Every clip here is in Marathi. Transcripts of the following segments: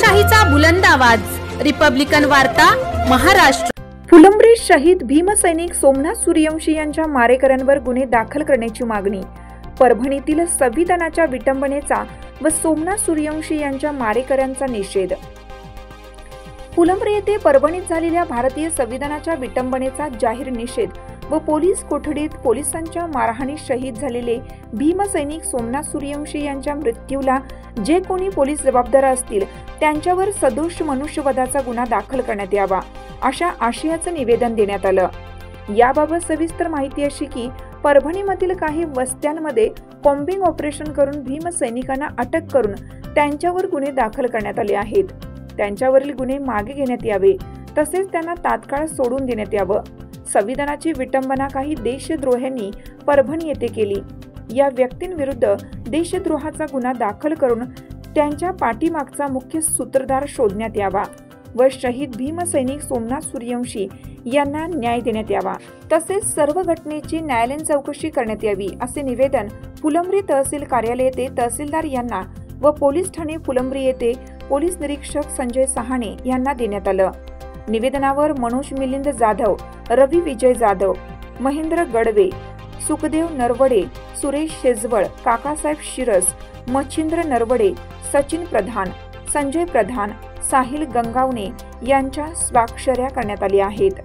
लोकशाहीचा बुलंद आवाज, रिपब्लिकन वार्ता, महाराष्ट्र। फुलंब्री शहीद भीमसैनिक सोमनाथ सूर्यवंशी यांच्या मारेकऱ्यांवर गुन्हे दाखल करण्याची मागणी। परभणीतील संविधानाच्या विटंबनेचा व सोमनाथ सूर्यवंशी यांच्या मारेकऱ्यांचा निषेध। फुलंब्री येथे परभणीत झालेल्या भारतीय संविधानाच्या विटंबनेचा जाहीर निषेध व पोलीस कोठडीत पोलिसांच्या मारहाणीत शहीद झालेले भीमसैनिक सोमनाथ सूर्यवंशी यांच्या मृत्यूला जे कोणी पोलीस जबाबदार असतील त्यांच्यावर सदोष मनुष्यवधाचा गुन्हा दाखल करण्यात यावा, अशा आशयाचं निवेदन देण्यात आलं। याबाबत सविस्तर माहिती अशी की परभणीमधील काही वस्त्यांमध्ये कॉम्बिंग ऑपरेशन करून भीमसैनिकांना अटक करून त्यांच्यावर गुन्हे दाखल करण्यात आले आहेत। त्यांच्यावरील गुन्हे मागे घेण्यात यावे, तसेच त्यांना तात्काळ सोडून देण्यात यावं। संविधानाची विटंबना काही देशद्रोह्यांनी परभणी येथे केली। या व्यक्तींविरुद्ध देशद्रोहाचा गुन्हा दाखल करून त्यांच्या पाठीमागचा मुख्य सूत्रधार शोधण्यात यावा व शहीद भीमसैनिक सोमनाथ सूर्यवंशी यांना न्याय देण्यात यावा, तसेच सर्व घटनेची न्यायालयीन चौकशी करण्यात यावी, असे निवेदन फुलंब्री तहसील कार्यालय येथे तहसीलदार यांना व पोलीस ठाणे फुलंब्री येथे पोलीस निरीक्षक संजय सहाणे यांना देण्यात आलं। निवेदनावर मनोज मिलिंद जाधव, रवी विजय जाधव, महेंद्र गडवे, सुखदेव नरवडे, सुरेश शेजवळ, काकासाहेब शिरस, मच्छिंद्र नरवडे, सचिन प्रधान, संजय प्रधान, साहिल गंगावणे यांच्या स्वाक्षऱ्या करण्यात आल्या आहेत।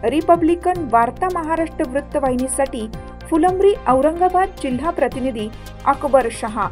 रिपब्लिकन वार्ता महाराष्ट्र वृत्तवाहिनीसाठी फुलंब्री औरंगाबाद जिल्हा प्रतिनिधी अकबर शहा।